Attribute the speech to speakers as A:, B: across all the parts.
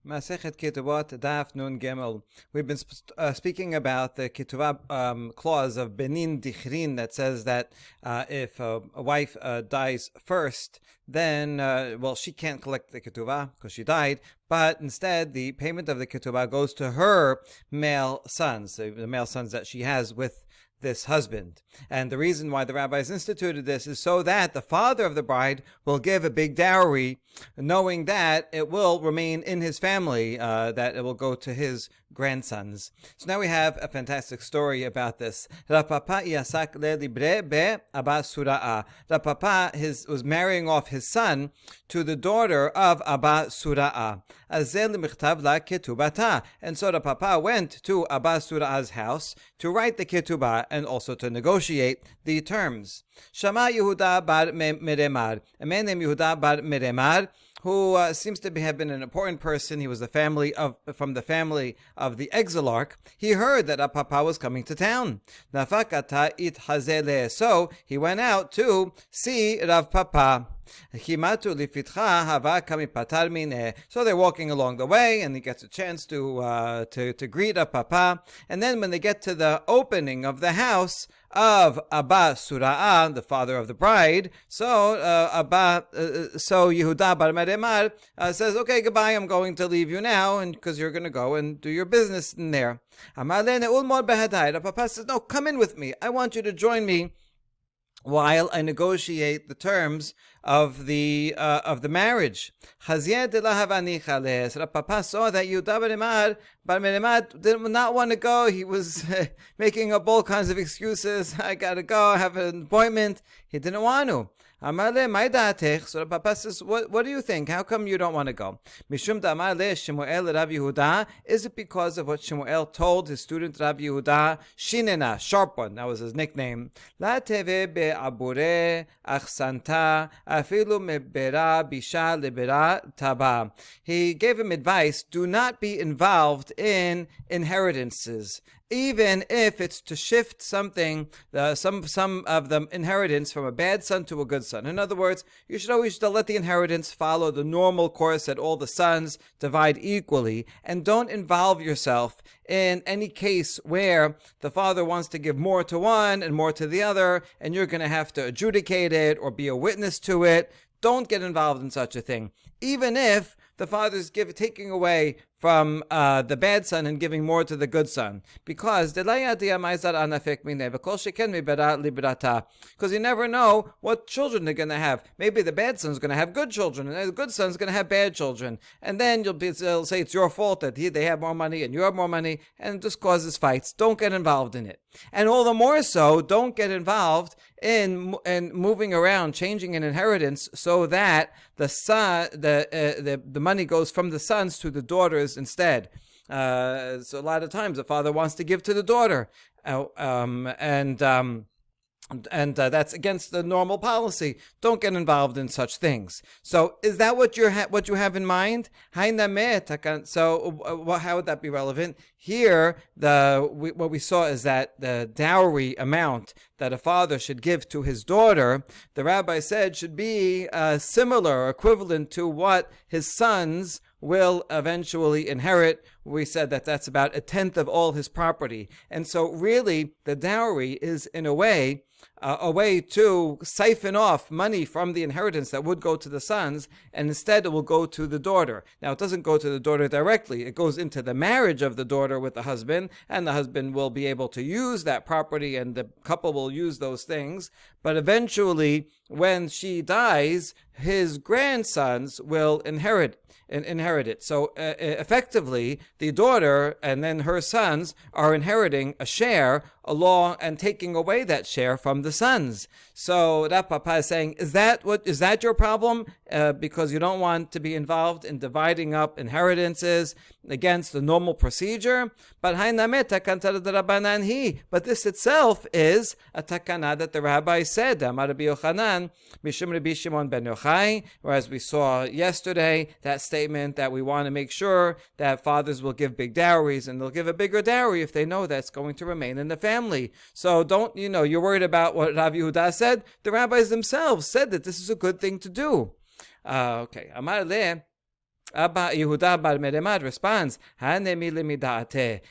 A: Masechet Ketubot Daf Nun Gimel. We've been speaking about the Ketubah clause of Benin Dichrin that says that if a wife dies first, then, she can't collect the Ketubah because she died, but instead the payment of the Ketubah goes to her male sons, the male sons that she has with this husband. And the reason why the rabbis instituted this is so that the father of the bride will give a big dowry, knowing that it will remain in his family, that it will go to his grandsons. So now we have a fantastic story about this. Rapapa was marrying off his son to the daughter of Abba Sura'a. And so the papa went to Abba Sura'a's house to write the Ketubah and also to negotiate the terms. Shama Yehuda bar Mereimar, a man named Yehuda bar Mereimar, who seems to have been an important person. He was from the family of the exilarch. He heard that Papa was coming to town. So he went out to see Rav Papa. So they're walking along the way, and he gets a chance to greet Rav Papa. And then when they get to the opening of the house of Abba Sura'ah, the father of the bride, so Yehuda bar Mereimar says, "Okay, goodbye. I'm going to leave you now, and because you're going to go and do your business in there." Papa says, "No, come in with me. I want you to join me while I negotiate the terms of the marriage." Papa saw that Yehuda bar Mereimar did not want to go. He was making up all kinds of excuses. I gotta go. I have an appointment. He didn't want to. So the Papa says, what do you think? How come you don't want to go? Is it because of what Shemuel told his student Rav Yehuda? Shinena, sharp one, that was his nickname. He gave him advice, do not be involved in inheritances, even if it's to shift something, some of the inheritance from a bad son to a good son. In other words, you should always let the inheritance follow the normal course that all the sons divide equally, and don't involve yourself in any case where the father wants to give more to one and more to the other, and you're going to have to adjudicate it or be a witness to it. Don't get involved in such a thing. Even if the father's taking away from the bad son and giving more to the good son, because you never know what children they're going to have. Maybe the bad son's going to have good children, and the good son's going to have bad children, and then they'll say it's your fault that they have more money and you have more money, and it just causes fights. Don't get involved in it. And all the more so, don't get involved in moving around, changing an inheritance so that the money goes from the sons to the daughters instead. So a lot of times the father wants to give to the daughter, and that's against the normal policy. Don't get involved in such things. So is that what you have in mind? So how would that be relevant? Here, what we saw is that the dowry amount that a father should give to his daughter, the rabbi said, should be similar or equivalent to what his sons will eventually inherit. We said that that's about 1/10 of all his property. And so really, the dowry is in a way to siphon off money from the inheritance that would go to the sons, and instead it will go to the daughter. Now, it doesn't go to the daughter directly. It goes into the marriage of the daughter with the husband, and the husband will be able to use that property, and the couple will use those things. But eventually, when she dies, his grandsons will inherit it. So effectively, the daughter and then her sons are inheriting a share along and taking away that share from the sons. So that Papa is saying, is that your problem? Because you don't want to be involved in dividing up inheritances against the normal procedure. But this itself is a takana that the rabbi said, whereas we saw yesterday that statement that we want to make sure that fathers will give big dowries, and they'll give a bigger dowry if they know that's going to remain in the family. So don't, you're worried about what Rav Yehuda said. The rabbis themselves said that this is a good thing to do. Okay. Amar le Abba Yehuda bar Mereimar responds,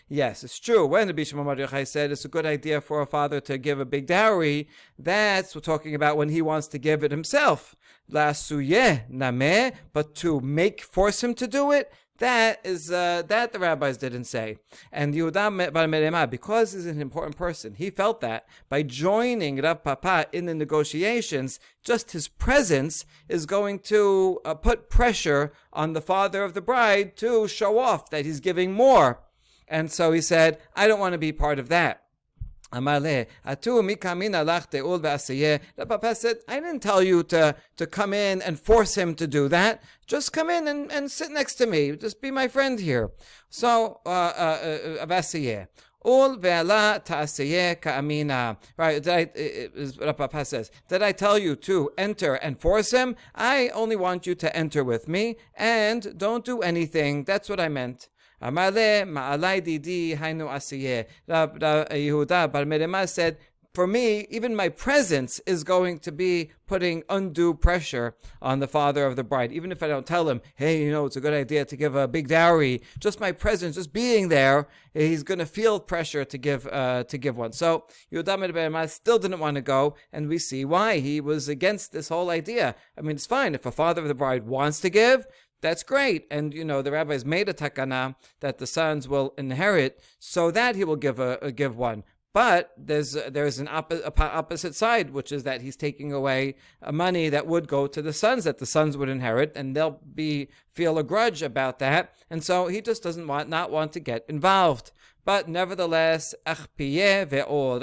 A: yes, it's true. When Rabbi Shimon Bar Yochai said it's a good idea for a father to give a big dowry, that's we're talking about when he wants to give it himself. La suye name, but to force him to do it, that is that the rabbis didn't say. And Yehuda bar Mereimar, because he's an important person, he felt that by joining Rav Papa in the negotiations, just his presence is going to put pressure on the father of the bride to show off that he's giving more. And so he said, I don't want to be part of that. Amale, atu mikamina lach teul ve'asiyeh. The Papa said, I didn't tell you to come in and force him to do that. Just come in and sit next to me. Just be my friend here. So, ve'asiyeh. Ul ve'ala ta'asiyeh ka'amina. Right, what Papa says. Did I tell you to enter and force him? I only want you to enter with me and don't do anything. That's what I meant. Amale ma'alai didi hainu asiyeh. Yehuda bar Mereimar said, for me, even my presence is going to be putting undue pressure on the father of the bride. Even if I don't tell him, hey, it's a good idea to give a big dowry, just my presence, just being there, he's going to feel pressure to give one. So Yehuda bar Mereimar still didn't want to go, and we see why. He was against this whole idea. I mean, it's fine if a father of the bride wants to give. That's great. And, the rabbis made a takana that the sons will inherit so that he will give one. But there's an opposite side, which is that he's taking away money that would go to the sons, that the sons would inherit, and they'll feel a grudge about that. And so he just doesn't want to get involved. But nevertheless, Rav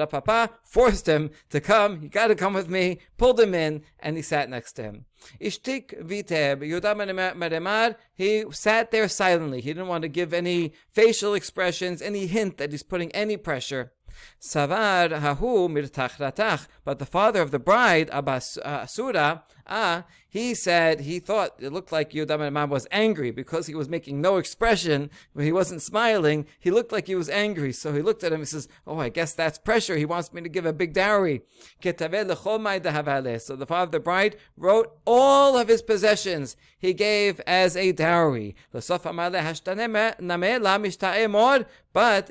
A: Papa forced him to come. You got to come with me. Pulled him in, and he sat next to him. Ishtik viteb. Yehuda Mereimar, he sat there silently. He didn't want to give any facial expressions, any hint that he's putting any pressure. Savar hahu mirtach ratach. But the father of the bride, Asura, he said he thought it looked like Yehuda Mereimar was angry because he was making no expression. When he wasn't smiling, he looked like he was angry. So he looked at him and says, oh, I guess that's pressure. He wants me to give a big dowry. So the father of the bride wrote all of his possessions he gave as a dowry. But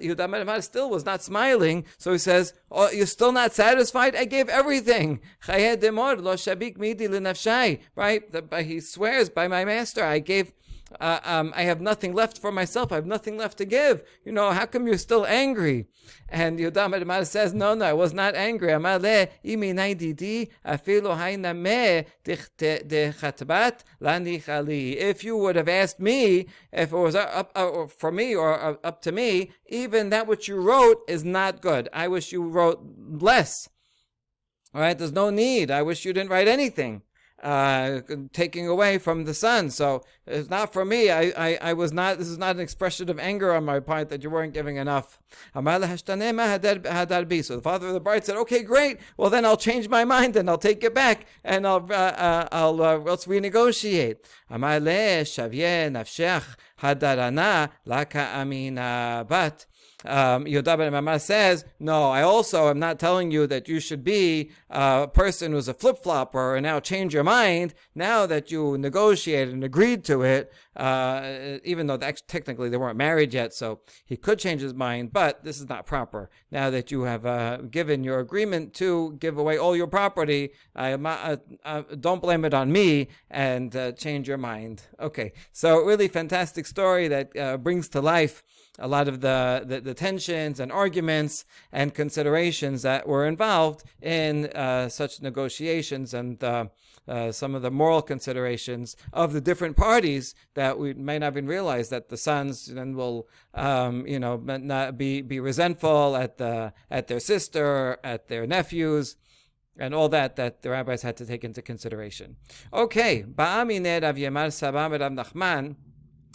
A: Yehuda Mereimar still was not smiling. So he says, oh, you're still not satisfied? I gave everything. Right? He swears by my master, I gave, I have nothing left for myself. I have nothing left to give. How come you're still angry? And Yehuda Mereimar says, no, I was not angry. If you would have asked me, if it was up for me or up to me, even that which you wrote is not good. I wish you wrote less. All right, there's no need. I wish you didn't write anything. Taking away from the son. So it's not for me. I was not, this is not an expression of anger on my part that you weren't giving enough. So the father of the bride said, okay, great. Well, then I'll change my mind and I'll take it back and let's renegotiate. But Yehuda Mereimar says, no, I also am not telling you that you should be a person who's a flip-flopper and now change your mind now that you negotiated and agreed to it, even though technically they weren't married yet, so he could change his mind, but this is not proper. Now that you have given your agreement to give away all your property, don't blame it on me and change your mind. Okay, so really fantastic story that brings to life a lot of the tensions and arguments and considerations that were involved in such negotiations and some of the moral considerations of the different parties that we may not even realize that the sons then will, not be resentful at their sister, at their nephews, and all that the rabbis had to take into consideration. Okay, Ba'amine Rav Yemar Saba Rav Nachman.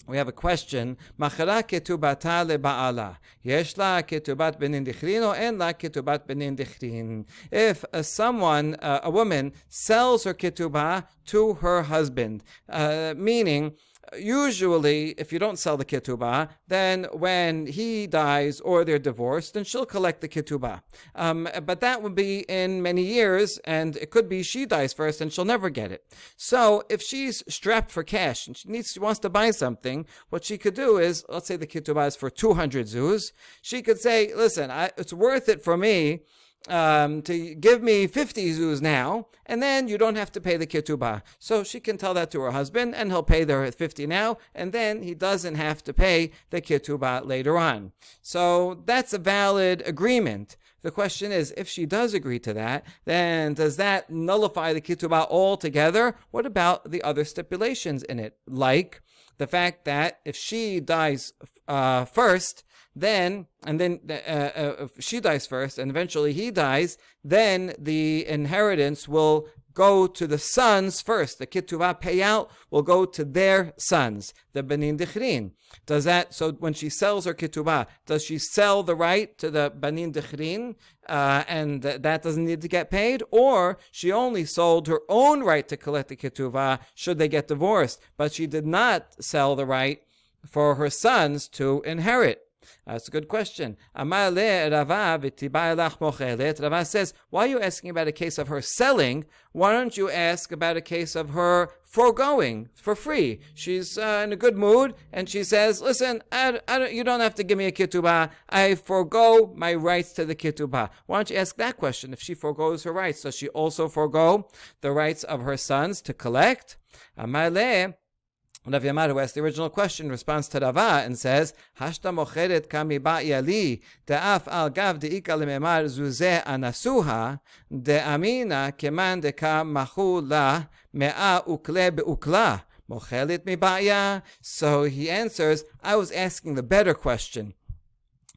A: We have a question. Machara ketubata leba'ala. Yesh la ketubat benin dichrin or en la ketubat benin dichrin. If a woman sells her ketubah to her husband, meaning Usually, if you don't sell the ketubah, then when he dies or they're divorced, then she'll collect the ketubah. But that would be in many years, and it could be she dies first and she'll never get it. So if she's strapped for cash and she wants to buy something, what she could do is, let's say the ketubah is for 200 zuz, she could say, listen, it's worth it for me to give me 50 zuz now, and then you don't have to pay the ketubah. So she can tell that to her husband, and he'll pay the 50 now, and then he doesn't have to pay the ketubah later on. So that's a valid agreement. The question is, if she does agree to that, then does that nullify the ketubah altogether? What about the other stipulations in it? Like the fact that if she dies first, if she dies first and eventually he dies, then the inheritance will go to the sons first. The ketubah payout will go to their sons, the banin dichrin. So when she sells her ketubah, does she sell the right to the banin dichrin, and that doesn't need to get paid? Or she only sold her own right to collect the ketubah should they get divorced, but she did not sell the right for her sons to inherit? That's a good question. Rava says, why are you asking about a case of her selling? Why don't you ask about a case of her foregoing for free? She's in a good mood, and she says, listen, you don't have to give me a ketubah. I forego my rights to the ketubah. Why don't you ask that question? If she forgoes her rights, does she also forego the rights of her sons to collect? Rav Yamar, who asked the original question, responds to Rava and says, Hashta mocheret kami ba'yali, de'af al gav de'ika lememar zuzeh anasuha, de'amina keman deka machu la me'a ukle be'ukla, mochelet mi ba'ya. So he answers, I was asking the better question.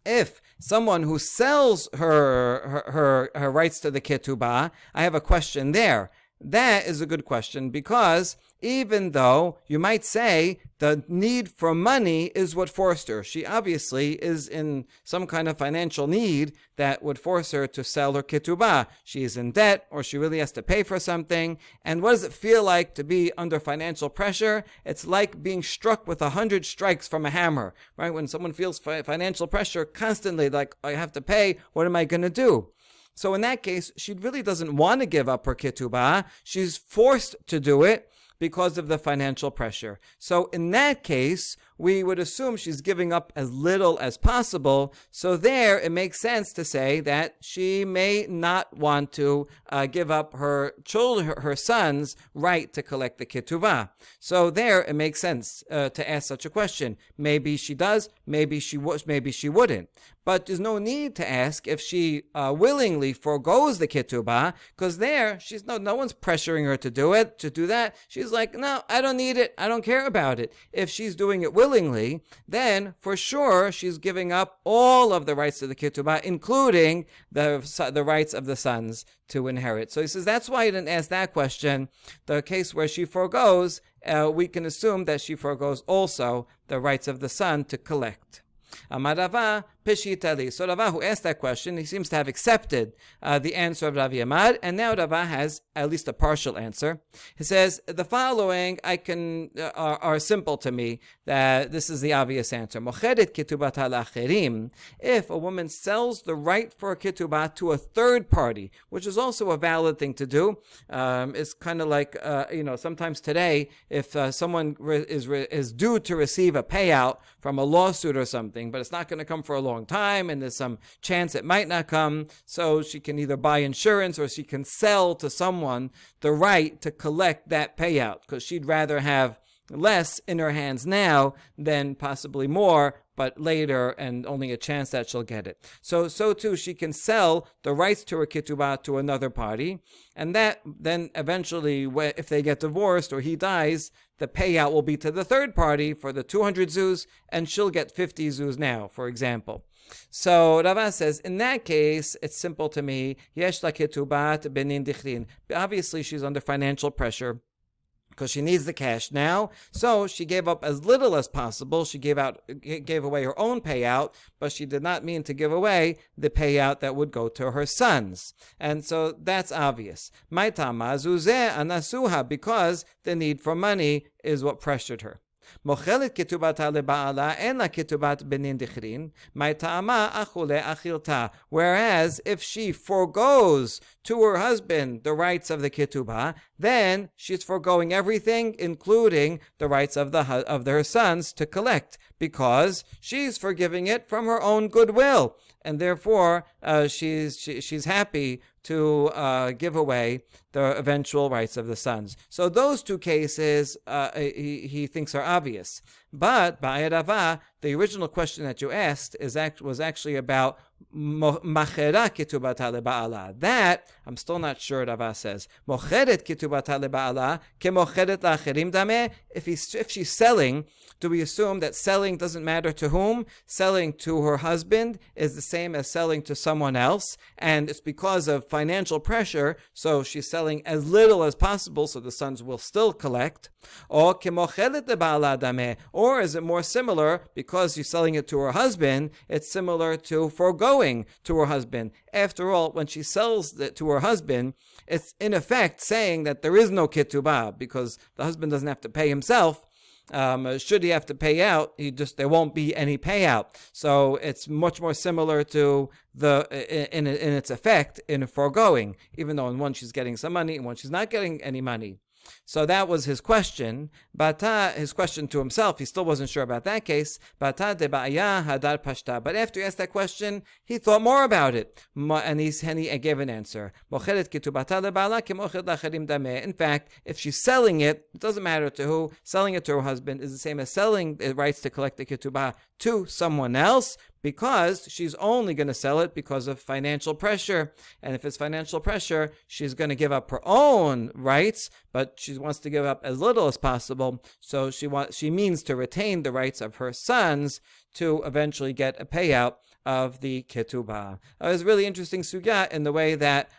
A: If someone who sells her rights to the ketubah, I have a question there. That is a good question, because even though you might say the need for money is what forced her, she obviously is in some kind of financial need that would force her to sell her ketubah. She is in debt, or she really has to pay for something. And what does it feel like to be under financial pressure? It's like being struck with 100 strikes from a hammer, right? When someone feels financial pressure constantly, like, I have to pay, what am I going to do? So in that case, she really doesn't want to give up her ketubah. She's forced to do it because of the financial pressure. So in that case, we would assume she's giving up as little as possible. So there, it makes sense to say that she may not want to give up her children, her sons' right to collect the ketubah. So there, it makes sense to ask such a question. Maybe she does, maybe she wouldn't. But there's no need to ask if she willingly forgoes the ketubah, because there, no one's pressuring her to do that. She's like, no, I don't need it. I don't care about it. If she's doing it willingly, then for sure she's giving up all of the rights to the ketubah, including the rights of the sons to inherit. So he says that's why he didn't ask that question. The case where she forgoes, we can assume that she forgoes also the rights of the son to collect. Amar Rava Pishitali. So Rava, who asked that question, he seems to have accepted the answer of Rav Yamar, and now Rava has at least a partial answer. He says the following are simple to me. That this is the obvious answer. Mochedet ketubah la'acherim. If a woman sells the right for a ketubah to a third party, which is also a valid thing to do, it's kind of like sometimes today, if someone is due to receive a payout from a lawsuit or something, but it's not going to come for a long time, and there's some chance it might not come, so she can either buy insurance or she can sell to someone the right to collect that payout, because she'd rather have less in her hands now than possibly more, but later, and only a chance that she'll get it. So too, she can sell the rights to her ketubah to another party, and that then eventually, if they get divorced or he dies, the payout will be to the third party for the 200 zuz, and she'll get 50 zuz now, for example. So Rava says, in that case, it's simple to me. Yesh la ketubah benin dichrin. Obviously, she's under financial pressure, because she needs the cash now. So she gave up as little as possible. She gave away her own payout, but she did not mean to give away the payout that would go to her sons. And so that's obvious. Maitama zuzeh anasuha, because the need for money is what pressured her. Mochelet ketubata leba'ala en la ketubat benin dichrin, my ta'ama achule achilta. Whereas if she forgoes to her husband the rights of the ketubah, then she's foregoing everything, including the rights of her sons to collect, because she's forgiving it from her own goodwill, and therefore she's happy to give away the eventual rights of the sons. So those two cases he thinks are obvious. But Ba'ayadava, the original question that you asked was actually about machera ketubata leba'ala. That, I'm still not sure, Rava says. Mocheret ketubata leba'ala ke mocheret la'acherim dameh. If she's selling, do we assume that selling doesn't matter to whom? Selling to her husband is the same as selling to someone else, and it's because of financial pressure, so she's selling as little as possible so the sons will still collect. Or kemochelet leba'ala dameh. Or is it more similar, because she's selling it to her husband, it's similar to foregoing to her husband. After all, when she sells it to her husband, it's in effect saying that there is no ketubah, because the husband doesn't have to pay himself. Should he have to pay out, there won't be any payout. So it's much more similar to in its effect in foregoing, even though in one she's getting some money, in one she's not getting any money. So that was his question. His question to himself, he still wasn't sure about that case. Bata de ba'aya hadar pashta. But after he asked that question, he thought more about it, and he gave an answer. In fact, if she's selling it, it doesn't matter to who. Selling it to her husband is the same as selling the rights to collect the ketubah to someone else, because she's only going to sell it because of financial pressure. And if it's financial pressure, she's going to give up her own rights, but she wants to give up as little as possible. So she means to retain the rights of her sons to eventually get a payout of the ketubah. It was really interesting sugya in the way that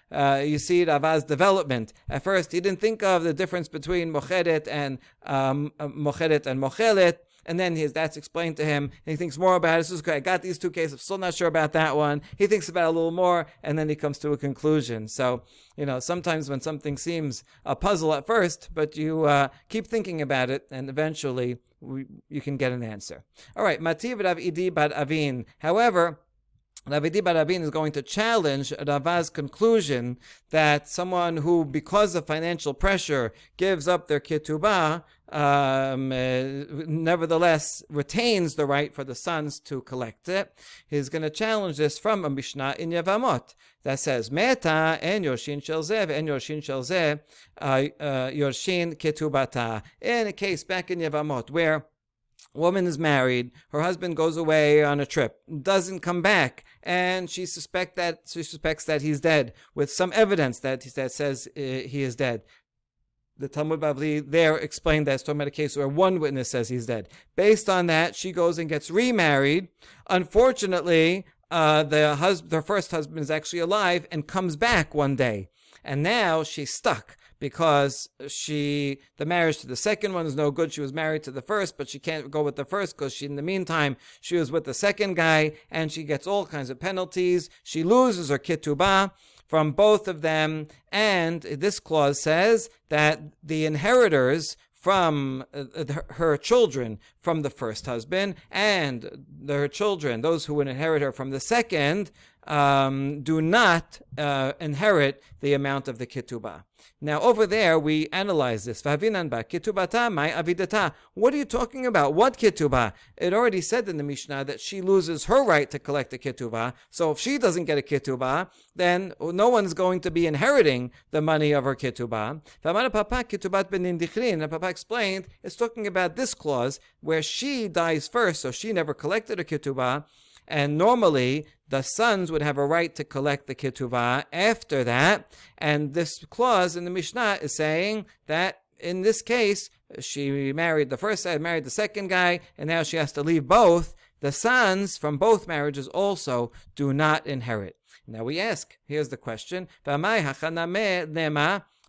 A: you see Rava's development. At first, he didn't think of the difference between mocheret and mochelet. And then that's explained to him, and he thinks more about it. This is great. I got these two cases. I'm still not sure about that one. He thinks about it a little more, and then he comes to a conclusion. So, sometimes when something seems a puzzle at first, but you keep thinking about it, and eventually you can get an answer. All right, Mativ Rav Idi Bar Avin. However, Rav Idi Bar Avin is going to challenge Rava's conclusion that someone who, because of financial pressure, gives up their ketubah, nevertheless retains the right for the sons to collect it. He's going to challenge this from a Mishnah in Yevamot that says, Meta en yorshin shel zeh en yorshin shel zeh yorshin ketubata. In a case back in Yevamot where a woman is married, her husband goes away on a trip, doesn't come back, and she suspects that he's dead, with some evidence that says he is dead. The Talmud Bavli there explained that it's talking about a case where one witness says he's dead. Based on that, she goes and gets remarried. Unfortunately, her first husband is actually alive and comes back one day. And now she's stuck because the marriage to the second one is no good. She was married to the first, but she can't go with the first because in the meantime, she was with the second guy, and she gets all kinds of penalties. She loses her ketubah from both of them, and this clause says that the inheritors from her children from the first husband and her children, those who would inherit her from the second, do not inherit the amount of the ketubah. Now over there we analyze this. What are you talking about? What ketubah? It already said in the Mishnah that she loses her right to collect the ketubah. So if she doesn't get a ketubah, then no one's going to be inheriting the money of her ketubah. And Papa explained it's talking about this clause where she dies first, so she never collected a ketubah. And normally, the sons would have a right to collect the ketubah after that. And this clause in the Mishnah is saying that in this case, she married the first guy, married the second guy, and now she has to leave both. The sons from both marriages also do not inherit. Now we ask, here's the question,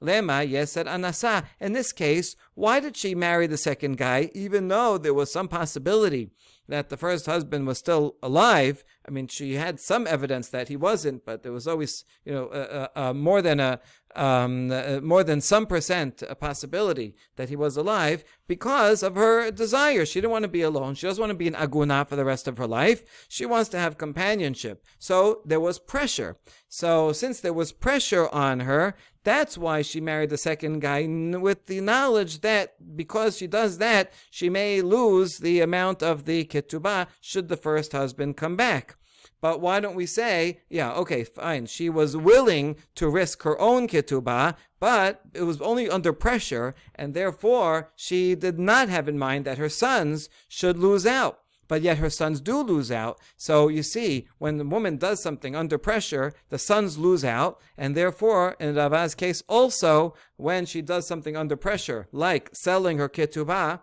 A: Lema yeser anasa. In this case, why did she marry the second guy, even though there was some possibility that the first husband was still alive? I mean, she had some evidence that he wasn't, but there was always, more than some percent a possibility that he was alive because of her desire. She didn't want to be alone. She doesn't want to be an aguna for the rest of her life. She wants to have companionship. So there was pressure. So since there was pressure on her, that's why she married the second guy, with the knowledge that because she does that, she may lose the amount of the ketubah should the first husband come back. But why don't we say, yeah, okay, fine, she was willing to risk her own ketubah, but it was only under pressure, and therefore she did not have in mind that her sons should lose out. But yet her sons do lose out. So you see, when the woman does something under pressure, the sons lose out. And therefore, in Rava's case also, when she does something under pressure, like selling her ketubah,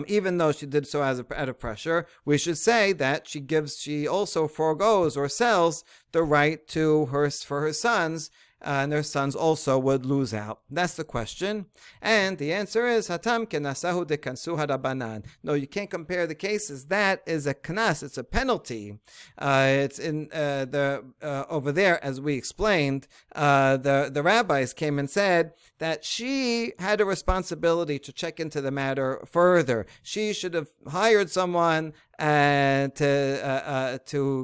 A: even though she did so out of pressure, we should say that she also forgoes or sells the right for her sons, and their sons also would lose out. That's the question. And the answer is, Hatam kenasahu de kansu harabanan. No, you can't compare the cases. That is a knas, it's a penalty. It's in over there, as we explained, the rabbis came and said that she had a responsibility to check into the matter further. She should have hired someone to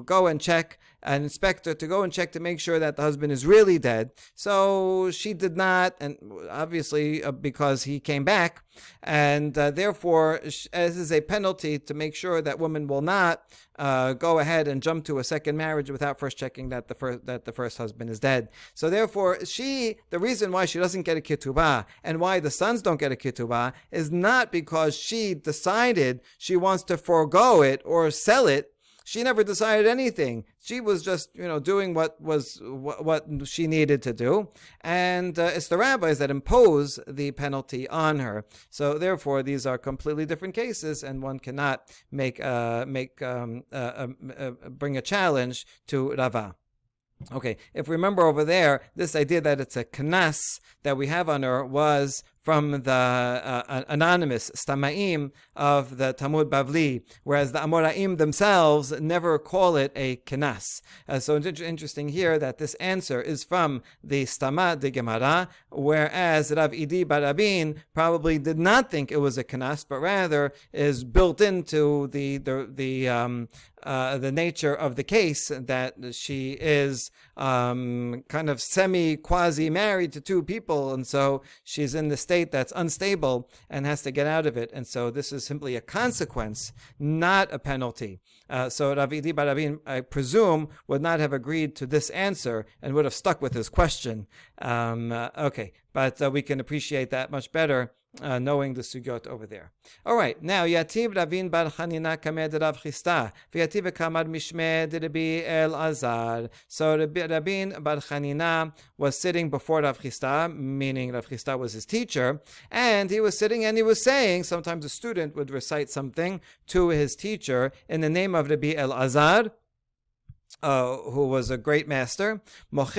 A: go and check, an inspector to go and check to make sure that the husband is really dead. So she did not, and obviously because he came back, and therefore this is a penalty to make sure that women will not go ahead and jump to a second marriage without first checking that the first husband is dead. So therefore the reason why she doesn't get a ketubah and why the sons don't get a ketubah is not because she decided she wants to forego it or sell it. She never decided anything. She was just, doing what she needed to do, and it's the rabbis that impose the penalty on her. So therefore, these are completely different cases, and one cannot bring a challenge to Rava. Okay, if we remember over there, this idea that it's a knas that we have on her was from the anonymous stamaim of the Talmud Bavli, whereas the Amoraim themselves never call it a knas. So it's interesting here that this answer is from the Stama de Gemara, whereas Rav Idi Barabin probably did not think it was a knas, but rather is built into the nature of the case, that she is kind of quasi married to two people, and so she's in the state that's unstable and has to get out of it. And so this is simply a consequence, not a penalty. So Rav Idi Barabin, I presume, would not have agreed to this answer and would have stuck with his question. But we can appreciate that much better knowing the sugyot over there. All right, now Yativ Ravin Bar Chanina Kamed Rav Chista V'Yativ Kamad Mishmed Rabbi Elazar. So Rabin Bar Chanina was sitting before Rav Chista, meaning Rav Chista was his teacher, and he was sitting and he was saying, sometimes a student would recite something to his teacher in the name of Rabbi Elazar, who was a great master. If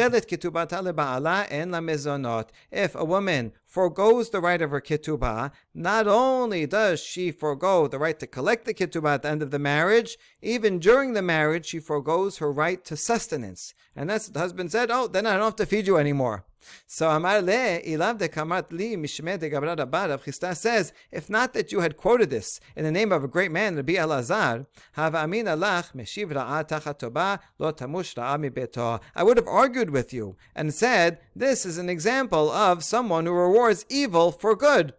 A: a woman forgoes the right of her ketubah, not only does she forgo the right to collect the ketubah at the end of the marriage, even during the marriage she forgoes her right to sustenance. And that's what the husband said, then I don't have to feed you anymore. So Amar le ilav de kamat li mishme de gabra rabba. Rav Chista says, if not that you had quoted this in the name of a great man, Rabbi Elazar, hava amin alach meshiv ra'a tachat toba lo tamush ra'a mi beto. I would have argued with you and said, this is an example of someone who rewards evil for good.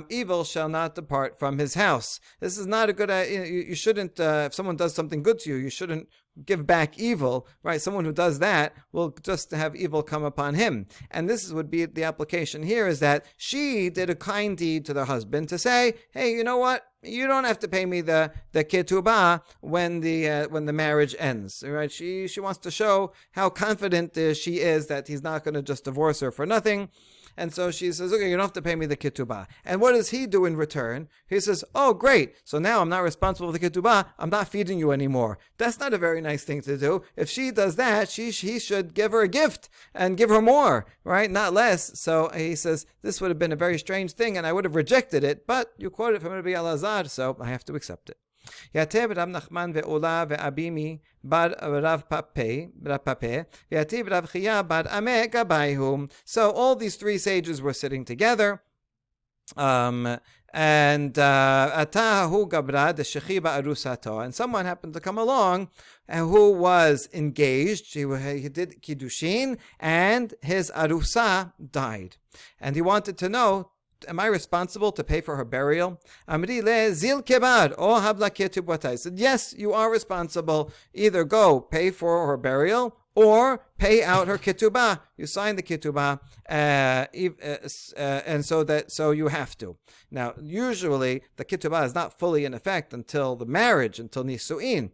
A: Evil shall not depart from his house. This is not a good idea. You shouldn't, if someone does something good to you, you shouldn't give back evil, right? Someone who does that will just have evil come upon him. And this would be the application here, is that she did a kind deed to the husband to say, hey, you know what? You don't have to pay me the ketubah when the marriage ends, right? She wants to show how confident she is that he's not going to just divorce her for nothing. And so she says, okay, you don't have to pay me the ketubah. And what does he do in return? He says, oh, great. So now I'm not responsible for the ketubah. I'm not feeding you anymore. That's not a very nice thing to do. If she does that, he should give her a gift and give her more, right? Not less. So he says, this would have been a very strange thing and I would have rejected it, but you quoted from Rabbi Elazar, so I have to accept it. יתב רב נחמן ועולה ואבימי בר רב פפה, ויתיב רב חייא בר עמה גבאיהו. So all these three sages were sitting together, and atahu gabra de shechiba arusato, and someone happened to come along who was engaged. He did kiddushin, and his arusa died, and he wanted to know, am I responsible to pay for her burial? Amri le zil kebar o habla ketubot. I said, yes, you are responsible. Either go pay for her burial or pay out her ketubah. You sign the ketubah, and so you have to. Now, usually the ketubah is not fully in effect until the marriage, until nisu'in.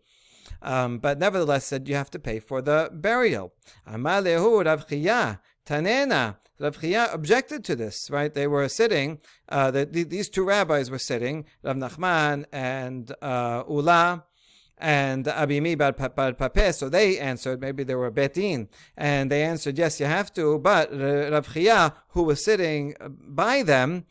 A: But nevertheless, said you have to pay for the burial. Amar lehu Rav Chiya Tanena. Rav Chiya objected to this, right? They were sitting, these two rabbis were sitting, Rav Nachman and Ula and Abimi bar Papeh, so they answered, maybe they were betin, and they answered, yes, you have to, but Rav Chiya, who was sitting by them,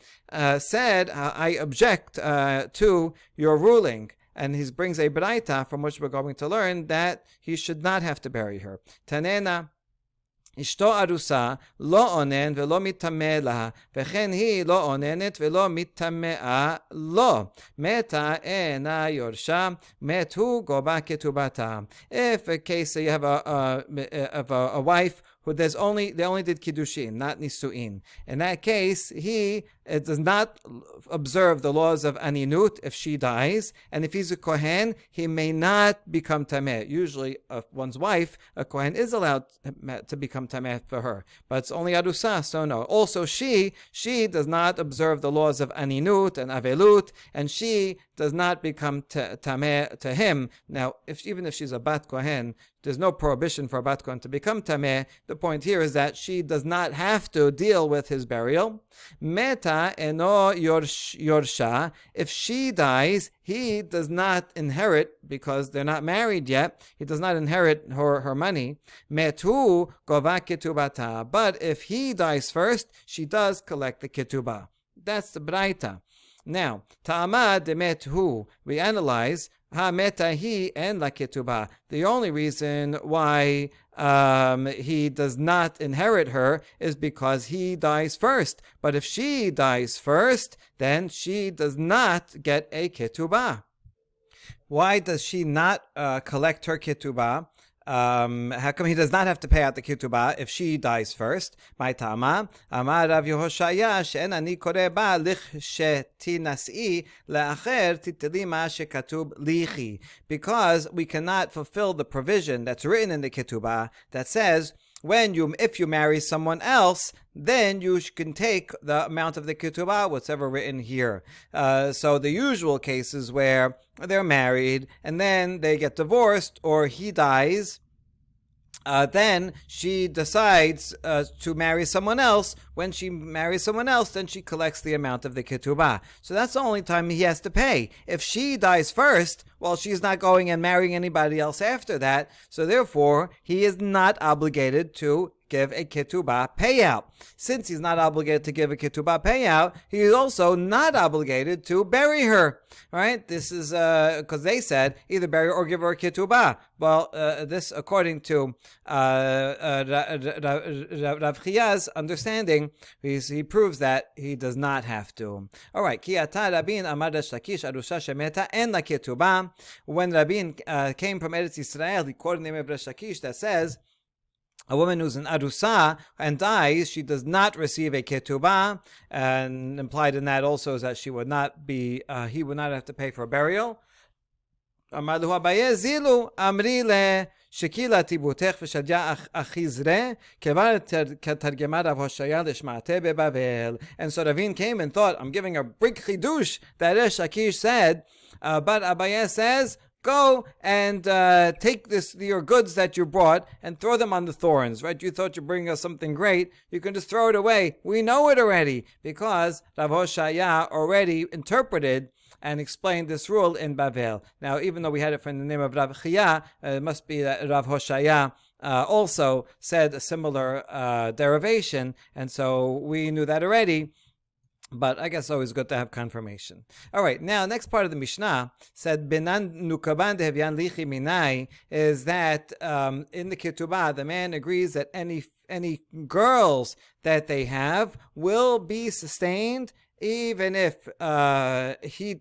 A: said, I object to your ruling. And he brings a braita from which we're going to learn that he should not have to bury her. Tanena, אשתו ארוסה לא אונן ולא מתטמא לה, וכן היא לא אוננת ולא מתטמאה לו. מתה אינה יורשה, מת הוא גובה כתובתה. If a case you have a wife who they only did kiddushin, not nisu'in. In that case, he does not observe the laws of aninut if she dies, and if he's a kohen, he may not become tameh. Usually, one's wife, a kohen, is allowed to become tameh for her, but it's only arusa, so no. Also, she does not observe the laws of aninut and avelut, and she does not become tameh to him. Now, even if she's a bat kohen, there's no prohibition for a bat kohen to become tameh. The point here is that she does not have to deal with his burial. Meta eno yorsha. If she dies, he does not inherit because they're not married yet. He does not inherit her money. Metu gova ketubata. But if he dies first, she does collect the ketubah. That's the braita. Now, ta'ama demet hu. We analyze ha meta hi en la ketubah. The only reason why he does not inherit her is because he dies first. But if she dies first, then she does not get a ketubah. Why does she not collect her ketubah? How come he does not have to pay out the ketubah if she dies first? My tama, Amar Rav Yehoshaya, she'en ani kore ba lichshetinas'i le'acher titeli ma shekatub lichi. Because we cannot fulfill the provision that's written in the ketubah that says, if you marry someone else, then you can take the amount of the ketubah, whatever written here. So the usual cases where they're married and then they get divorced or he dies, then she decides to marry someone else. When she marries someone else, then she collects the amount of the ketubah. So that's the only time he has to pay. If she dies first, well, she's not going and marrying anybody else after that. So therefore, he is not obligated to give a ketubah payout. Since he's not obligated to give a ketubah payout, he is also not obligated to bury her. Right? This is because they said either bury her or give her a ketubah. Well, this, according to Rav Chiya's understanding, he proves that he does not have to. All right. Ki ata Rabin amar Resh Lakish arusha shemeta en la ketubah. When Rabin came from Eretz Yisrael, he quoted the name of Resh Lakish that says, a woman who's an arusa and dies, she does not receive a ketubah, and implied in that also is that she would not be, he would not have to pay for a burial. Amar lu Abaye zilu amri le shekila tibutech v'shadya achizre kevar targema Rav Hoshaya l'shma'ateh beBavel. And so Ravin came and thought, I'm giving a big chidush that Resh Lakish said, but Abaye says, go and take your goods that you brought and throw them on the thorns, right? You thought you're bringing us something great. You can just throw it away. We know it already because Rav Hoshaya already interpreted and explained this rule in Bavel. Now, even though we had it from the name of Rav Chia, it must be that Rav Hoshaya also said a similar derivation, and so we knew that already. But I guess it's always good to have confirmation. All right, now next part of the Mishnah said Benan nukaban dehevyan lichi minai is that in the Ketubah the man agrees that any girls that they have will be sustained even if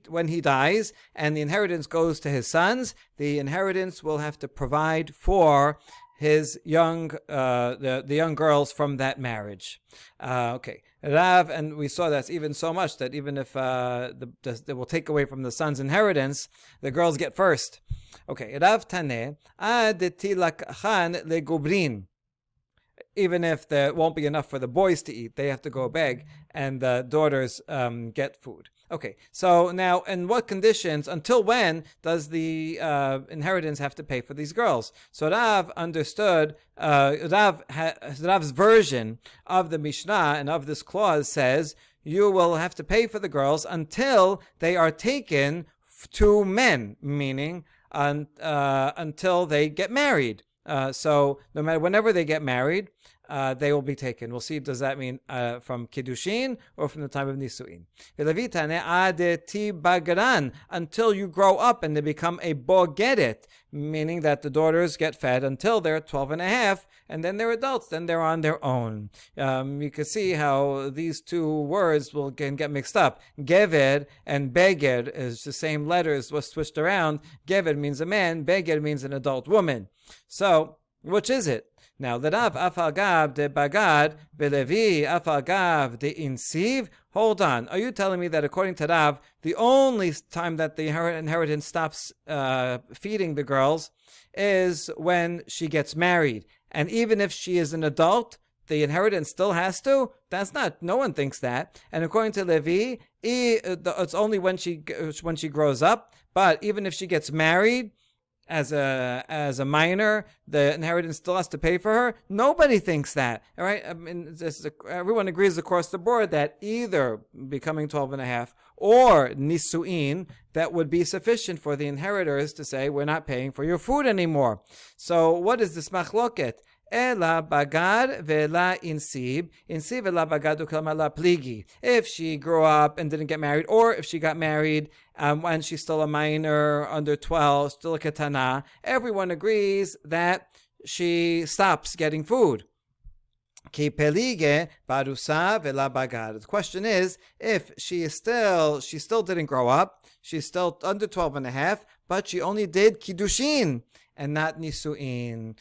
A: when he dies and the inheritance goes to his sons. The inheritance will have to provide for his the young girls from that marriage. Okay, Rav, and we saw that's even so much that even if they will take away from the son's inheritance, the girls get first. Okay, Rav Taneh ad tilakhan legubrin. Even if there won't be enough for the boys to eat, they have to go beg, and the daughters get food. Okay, so now, in what conditions, until when does the inheritance have to pay for these girls? So Rav understood, Rav's version of the Mishnah and of this clause says, you will have to pay for the girls until they are taken to men, meaning until they get married. So no matter whenever they get married, they will be taken. We'll see, does that mean from Kiddushin or from the time of Nisuin? Until you grow up and they become a bogeret, meaning that the daughters get fed until they're 12 and a half, and then they're adults, then they're on their own. You can see how these two words can get mixed up. Geved and beged is the same letters, was switched around. Geved means a man, beged means an adult woman. So, which is it? Now, the Rav afagav de bagad, belevi afagav de insiv. Hold on. Are you telling me that according to Rav, the only time that the inheritance stops feeding the girls is when she gets married? And even if she is an adult, the inheritance still has to? That's not, no one thinks that. And according to Levi, it's only when she grows up. But even if she gets married, as a minor, the inheritance still has to pay for her. Nobody thinks that. All right, I mean, everyone agrees across the board that either becoming 12 and a half or nisuin, that would be sufficient for the inheritors to say, we're not paying for your food anymore. So what is this machloket? Ela bagad vela insib ela bagad u'kalmala pligi. If she grew up and didn't get married, or if she got married when she's still a minor, under 12, still a ketana, everyone agrees that she stops getting food. Ki pelige barusa vela bagad. The question is, if she still didn't grow up, she's still under 12 and a half, but she only did kiddushin and not nisuin.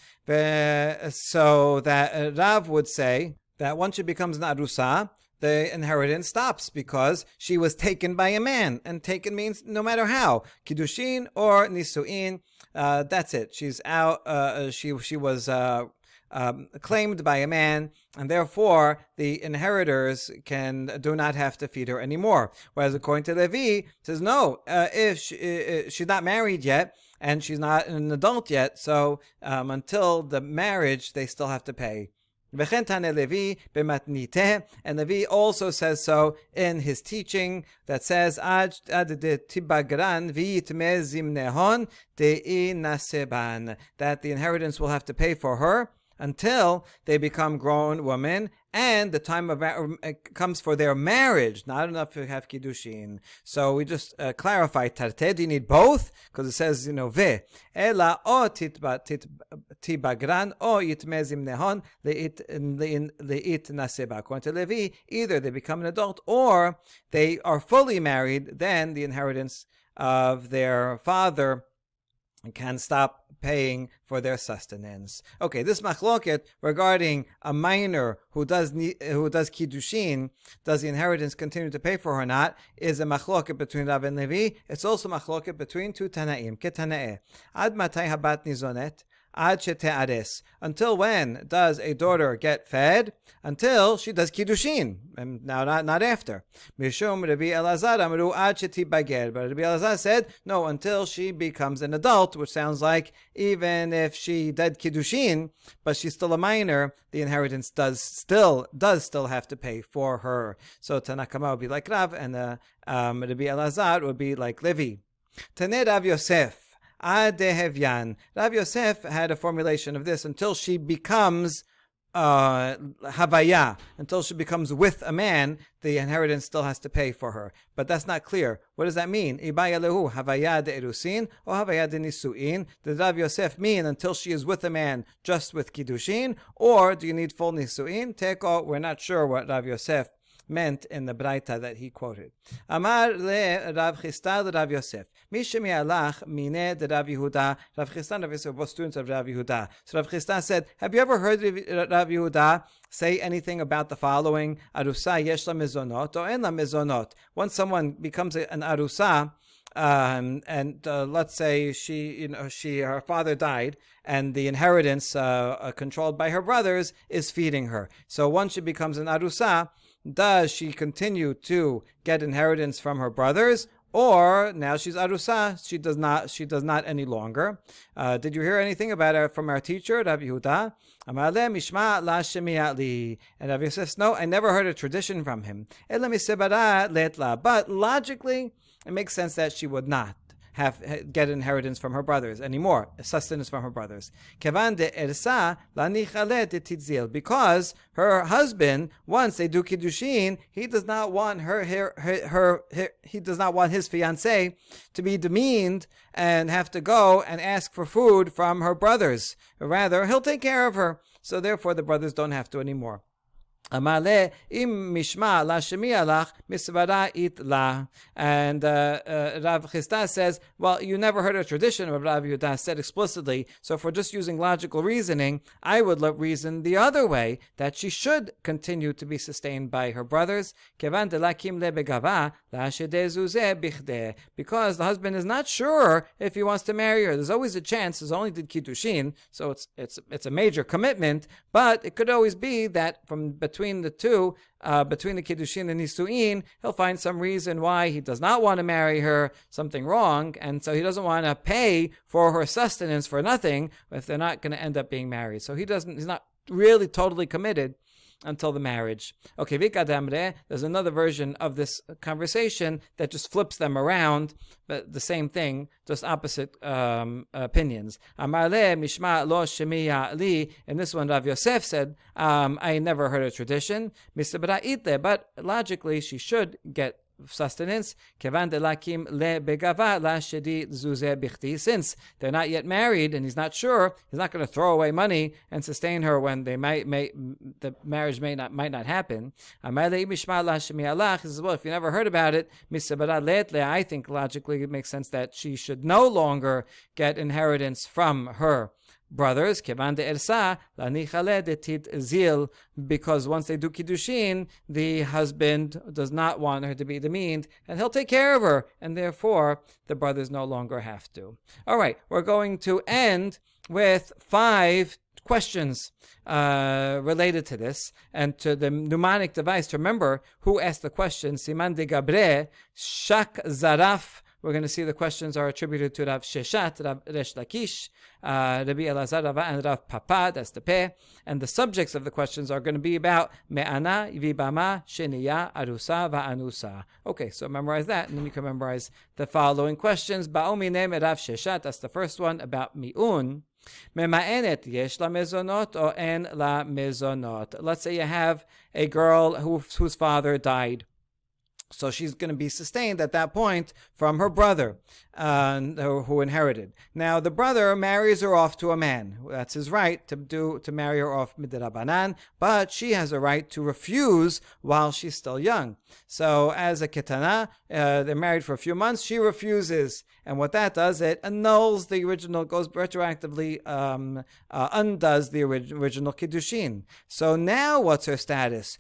A: So that Rav would say that once she becomes narusa, the inheritance stops because she was taken by a man, and taken means no matter how, kiddushin or nisuin. That's it. She's out. She was claimed by a man, and therefore the inheritors do not have to feed her anymore. Whereas according to Levi, it says no. If she's not married yet, and she's not an adult yet, so until the marriage, they still have to pay. And Levi also says so in his teaching that says that the inheritance will have to pay for her until they become grown women, and the time of comes for their marriage. Not enough to have kiddushin. So we just clarify, tarte, do you need both? Because it says, ve. Ela o tibagran o yitmezim nehon leit naseba. According to Levi, either they become an adult or they are fully married, then the inheritance of their father can stop paying for their sustenance. Okay, this machloket regarding a minor who does kiddushin, does the inheritance continue to pay for her or not, is a machloket between Rav and Levi. It's also a machloket between two Tanaim, ketanae. Ad matay habat nizonet. Ad shete'ares. Until when does a daughter get fed? Until she does kiddushin, and now not after. Mishum Rabbi Elazar amru ad shetibager. But Rabbi Elazar said, no, until she becomes an adult, which sounds like even if she did kiddushin, but she's still a minor, the inheritance does still have to pay for her. So Tanakama would be like Rav, and Rabbi Elazar would be like Levi. Taneh Rav Yosef. Adehevyan. Rav Yosef had a formulation of this until she becomes Havaya, until she becomes with a man, the inheritance still has to pay for her. But that's not clear. What does that mean? Ibaya lehu Havaya de Erusin or Havaya de Nisuin? Does Rav Yosef mean until she is with a man just with Kiddushin? Or do you need full Nisuin? Teko, we're not sure what Rav Yosef meant in the Braita that he quoted. Amar le Rav Chisda le Rav Yosef. Mishemi alach mine de Rav Yehuda. Rav Chisda and Rav Yosef were both students of Rav Yehuda. So Rav Chisda said, have you ever heard Rav Yehuda say anything about the following? Arusa yesh la mezonot or en la mezonot. Once someone becomes an arusa, and let's say her father died, and the inheritance controlled by her brothers is feeding her. So once she becomes an arusa, does she continue to get inheritance from her brothers, or now she's arusa, she does not any longer? Did you hear anything about her from our teacher, Rav Yehuda? Amar le mishma la shemi'at li. And Rav Yosef says, no, I never heard a tradition from him. Ela misebara letla. But logically, it makes sense that she would not get inheritance from her brothers anymore, sustenance from her brothers. Kevan de ersa lanichale de titzil, because her husband, once they do kiddushin, he does not want he does not want his fiancée to be demeaned and have to go and ask for food from her brothers. Rather, he'll take care of her. So therefore, the brothers don't have to anymore. Amale im mishma la shemi alach misvara it la. And Rav Chisda says, well, you never heard a tradition of Rav Yehuda said explicitly, so if we're just using logical reasoning, I would reason the other way, that she should continue to be sustained by her brothers. Kevan de lakim le begava la shedezuzeh bichdeh. Because the husband is not sure if he wants to marry her. There's always a chance. There's only did kiddushin, so it's a major commitment, but it could always be that from between the two, between the Kiddushin and Nisuin, he'll find some reason why he does not want to marry her, something wrong, and so he doesn't want to pay for her sustenance for nothing if they're not going to end up being married. So he's not really totally committed until the marriage. Okay, Vikadamre, there's another version of this conversation that just flips them around, but the same thing, just opposite opinions. Amarle mishma lo shemiya li. In this one, Rav Yosef said, I never heard a tradition. But logically, she should get sustenance. Since they're not yet married and he's not sure, he's not going to throw away money and sustain her when the marriage might not happen. He says, well, if you never heard about it, I think logically it makes sense that she should no longer get inheritance from her brothers, because once they do kiddushin, the husband does not want her to be demeaned, and he'll take care of her, and therefore the brothers no longer have to. All right, we're going to end with 5 questions related to this, and to the mnemonic device to remember who asked the question. Siman de Gabre, Shak Zaraf. We're going to see the questions are attributed to Rav Sheshat, Rav Resh Lakish, Rabbi Elazar, Rava, and Rav Papa, that's the Peh. And the subjects of the questions are going to be about Me'ana, Vibama, Sheniya, Arusa, Va'anusa. Okay, so memorize that, and then you can memorize the following questions. Ba'omine Rav Sheshat, that's the first one, about Mi'un. Mema'enet, yesh la mezonot, or en la mezonot. Let's say you have a girl whose father died. So she's going to be sustained at that point from her brother who inherited. Now the brother marries her off to a man. That's his right to marry her off midrabanan, but she has a right to refuse while she's still young. So as a ketana, they're married for a few months, she refuses. And what that does, it annuls the original, goes retroactively, undoes the original kiddushin. So now what's her status?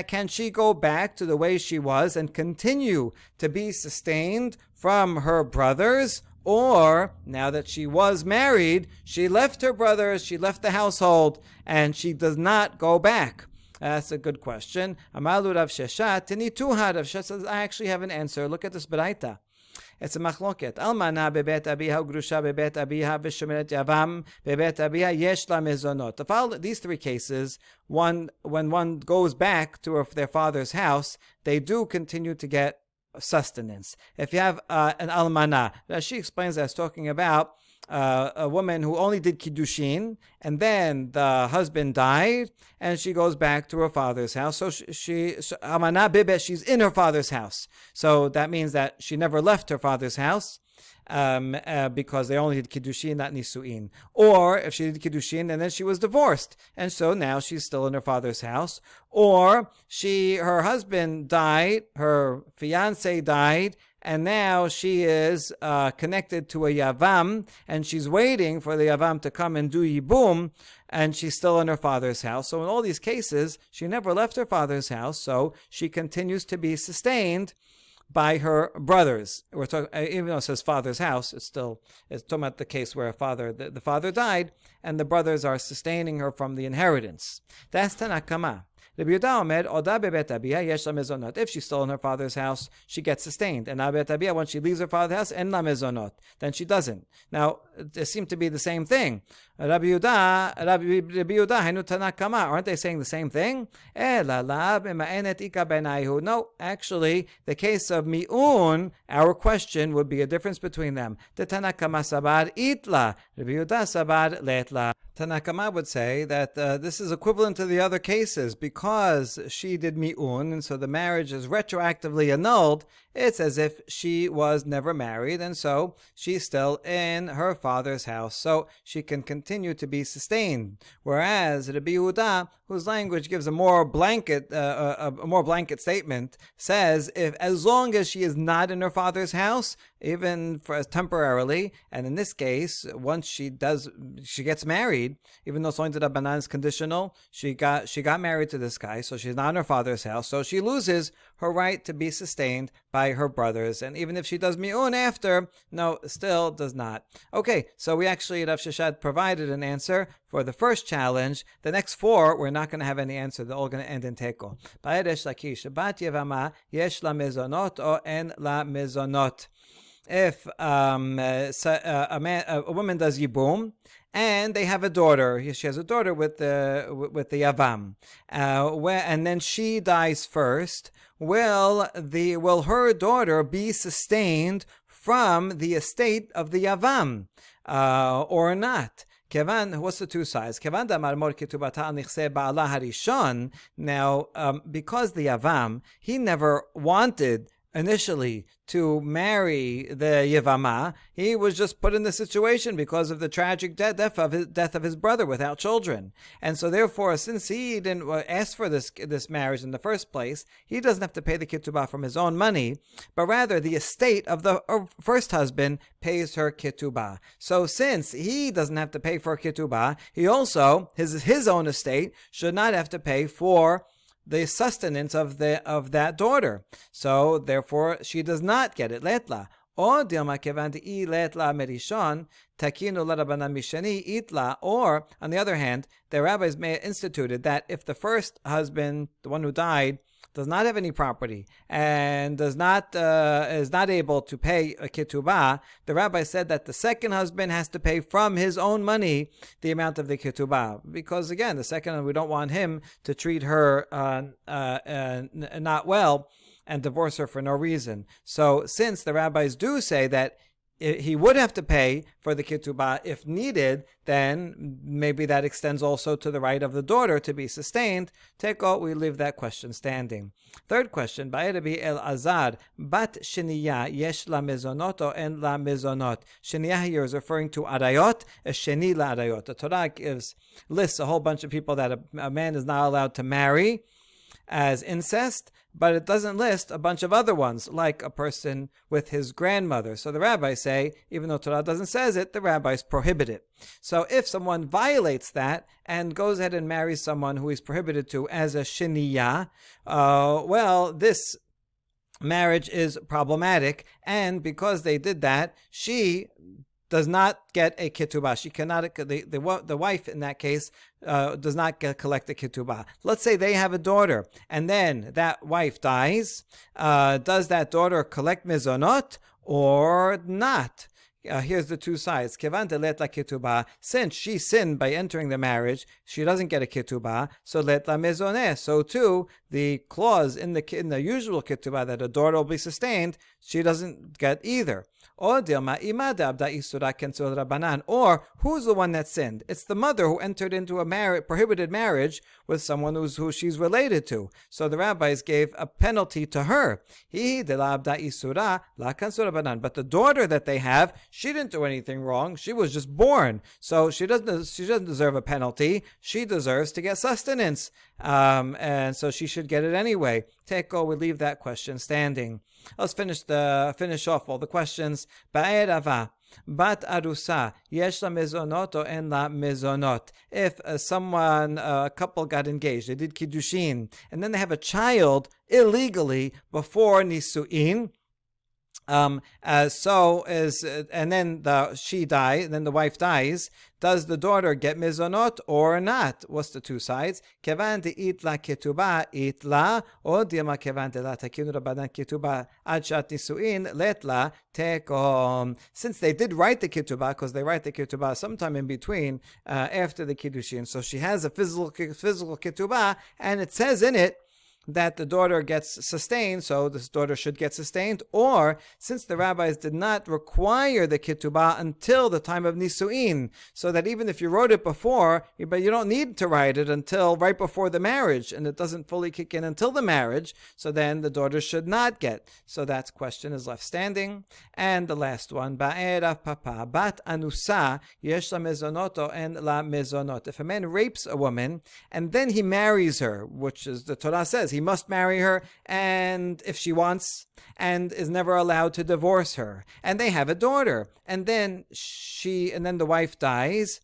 A: Can she go back to the way she was and continue to be sustained from her brothers, Or, now that she was married, she left her brothers, she left the household, and she does not go back. That's a good question. Amalu Rav Sheshet, Tinituha. Rav Sheshet says, I actually have an answer. Look at this beraita. It's a machloket. Almana bebet abiha ugrusha bebet abiha v'shomeret yavam bebet abiha yesh la mezonot. These three cases, when one goes back to their father's house, they do continue to get sustenance. If you have an almana, she explains that it's talking about a woman who only did kiddushin, and then the husband died, and she goes back to her father's house. So almana bibet, she's in her father's house. So that means that she never left her father's house. Because they only did kiddushin, not nisuin. Or if she did kiddushin and then she was divorced, and so now she's still in her father's house. Or her husband died, her fiance died, and now she is connected to a yavam, and she's waiting for the yavam to come and do yibum, and she's still in her father's house. So in all these cases, she never left her father's house, so she continues to be sustained by her brothers. We're talking, even though it says father's house, it's talking about the case where the father died, and the brothers are sustaining her from the inheritance. That's Tanakama. If she's still in her father's house, she gets sustained. And when she leaves her father's house, en la mezonot, then she doesn't. Now, it seems to be the same thing. Rabbi Yehuda, Hainu Tanakama. Aren't they saying the same thing? No, actually, the case of mi'un, our question would be a difference between them. The Tanakama sabar itla, Rabbi Yehuda sabar letla. Tanakama would say that this is equivalent to the other cases because she did mi'un, and so the marriage is retroactively annulled. It's as if she was never married, and so she's still in her father's house, so she can continue to be sustained. Whereas Rabbi Yehuda, whose language gives a more blanket statement, says if as long as she is not in her father's house, even for temporarily, and in this case, once she gets married, even though Soin Rabbanan is conditional, she got married to this guy, so she's not in her father's house, so she loses her right to be sustained by her brothers. And even if she does mi'un after, no, still does not. Okay, so we actually, Rav Sheshet provided an answer for the first challenge. The next four, we're not going to have any answer. They're all going to end in teko. Ba'eresh lakish, bat yevama, yesh la mezonot, or en la mezonot. If a woman does yibum, and they have a daughter. She has a daughter with the yavam, and then she dies first. Will her daughter be sustained from the estate of the yavam, or not? What's the two sides? Now, because the yavam, he never wanted initially to marry the Yevama, he was just put in the situation because of the tragic death of his brother without children. And so therefore, since he didn't ask for this marriage in the first place, he doesn't have to pay the Ketubah from his own money, but rather the estate of the first husband pays her Ketubah. So since he doesn't have to pay for Ketubah, he also, his own estate, should not have to pay for the sustenance of that daughter. So therefore she does not get it. Letla. Or on the other hand, the rabbis may have instituted that if the first husband, the one who died, does not have any property and is not able to pay a ketubah, the rabbi said that the second husband has to pay from his own money the amount of the ketubah, because again, the second, we don't want him to treat her not well and divorce her for no reason. So since the rabbis do say that he would have to pay for the ketubah if needed, then maybe that extends also to the right of the daughter to be sustained. Teko, we leave that question standing. Third question, Ba'erabi el Azar, bat sheniya yesh la mezonot o en la mezonot. Sheniya here is referring to arayot, a sheni la arayot. The Torah lists a whole bunch of people that a man is not allowed to marry as incest, but it doesn't list a bunch of other ones, like a person with his grandmother. So the rabbis say, even though Torah doesn't say it, the rabbis prohibit it. So if someone violates that and goes ahead and marries someone who is prohibited to as a shiniyah, well, this marriage is problematic, and because they did that, she does not get a ketubah. She cannot. The wife in that case does not collect a ketubah. Let's say they have a daughter, and then that wife dies. Does that daughter collect mizonot or not? Here's the two sides. Kevan delet la ketubah. Since she sinned by entering the marriage, she doesn't get a ketubah. So let la mezoneh. So too, the clause in the usual ketubah that a daughter will be sustained, she doesn't get either. Or who's the one that sinned? It's the mother who entered into a prohibited marriage with someone who she's related to. So the rabbis gave a penalty to her. But the daughter that they have, she didn't do anything wrong. She was just born. So she doesn't deserve a penalty. She deserves to get sustenance. And so she should get it anyway. Teko, we leave that question standing. Let's finish off all the questions. Ba'erava, bat arusa, yesh la mezonot or en la mezonot. If a couple got engaged, they did kiddushin, and then they have a child illegally before nisuin. And then the wife dies. Does the daughter get mizonot or not? What's the two sides? Kevan de itla ketubah itla, or diama kevan de la takinu rabanan ketubah ad shat nisuin letla tekom. Since they did write the ketubah, because they write the ketubah sometime in between after the kiddushin, so she has a physical ketubah, and it says in it that the daughter gets sustained, so this daughter should get sustained. Or, since the rabbis did not require the ketubah until the time of nisuin, so that even if you wrote it before, but you don't need to write it until right before the marriage, and it doesn't fully kick in until the marriage, so then the daughter should not get. So that question is left standing. And the last one, ba'erav papa, bat anusa, yesh la mezonoto en la mezonot. If a man rapes a woman, and then he marries her, which is the Torah says, he must marry her, and if she wants, and is never allowed to divorce her. And they have a daughter, and then the wife dies.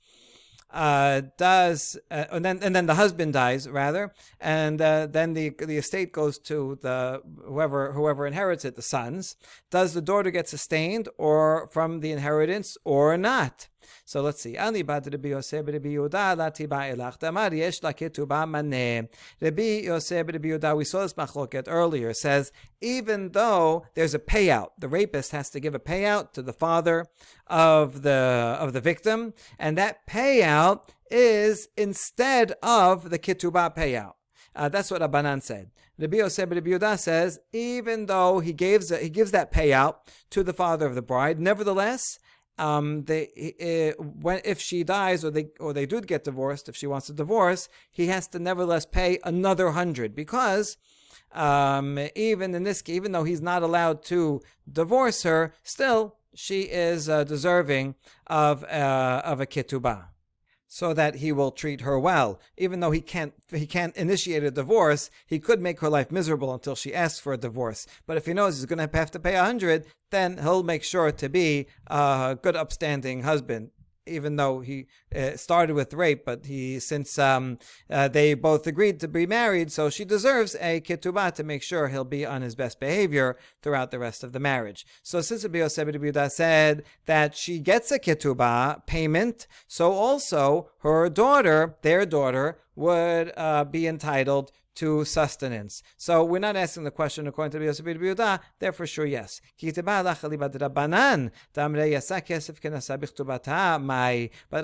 A: And then the husband dies rather, and then the estate goes to the whoever inherits it, the sons. Does the daughter get sustained or from the inheritance or not? So let's see. Rabbi Yosef Rabbi Yehuda, we saw this machloket earlier, says even though there's a payout, the rapist has to give a payout to the father of the victim, and that payout is instead of the ketubah payout. That's what Rabbanan said. Rabbi Yosef Rabbi Yehuda says even though he gives that payout to the father of the bride, nevertheless, if she dies or they do get divorced, if she wants to divorce, he has to nevertheless pay another 100, because even though he's not allowed to divorce her, still she is deserving of a ketubah, so that he will treat her well. Even though he can't initiate a divorce, he could make her life miserable until she asks for a divorce. But if he knows he's going to have to pay 100, then he'll make sure to be a good, upstanding husband. Even though he started with rape, but since they both agreed to be married, so she deserves a ketubah to make sure he'll be on his best behavior throughout the rest of the marriage. So since Rabbi Yosef Rabbi Yehuda said that she gets a ketubah payment, so also their daughter, would be entitled to sustenance. So we're not asking the question according to Rabbi Yosef Rabbi Yehuda, therefore sure yes. But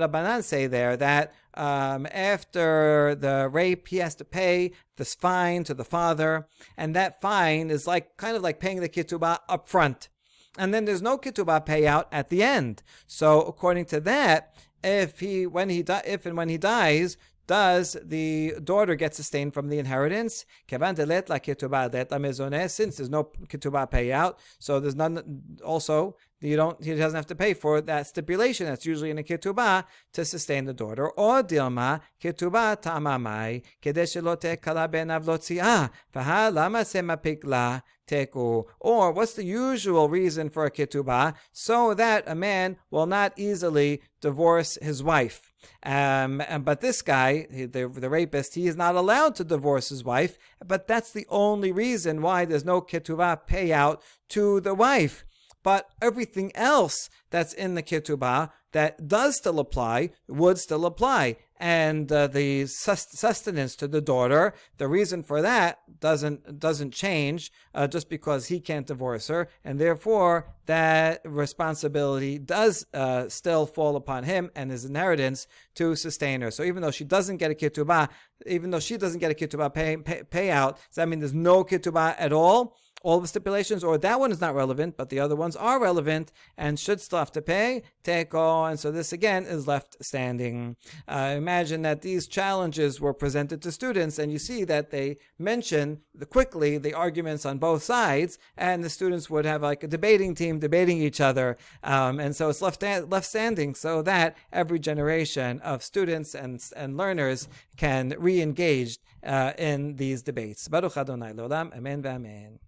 A: Rabbanan say there that after the rape, he has to pay this fine to the father, and that fine is kind of like paying the ketubah up front. And then there's no ketubah payout at the end. So according to that, if and when he dies, does the daughter get sustained from the inheritance? Since there's no ketubah payout, so there's none. Also, he doesn't have to pay for that stipulation that's usually in a ketubah to sustain the daughter. Or dilma ketubah tamamai kedeshelo kala ben avlotzia lama semapikla teku. Or what's the usual reason for a ketubah? So that a man will not easily divorce his wife. But this guy, the rapist, he is not allowed to divorce his wife, but that's the only reason why there's no ketubah payout to the wife. But everything else that's in the ketubah that does still apply would still apply. And the sustenance to the daughter, the reason for that doesn't change just because he can't divorce her, and therefore that responsibility does still fall upon him and his inheritance to sustain her. So even though she doesn't get a ketubah, payout, does that mean there's no ketubah at all? All the stipulations, or that one is not relevant, but the other ones are relevant and should still have to pay teko, and so this again is left standing. Imagine that these challenges were presented to students, and you see that they mention quickly the arguments on both sides, and the students would have like a debating team debating each other, and so it's left standing so that every generation of students and learners can re-engage in these debates. Baruch Adonai L'olam, Amen v'Amen.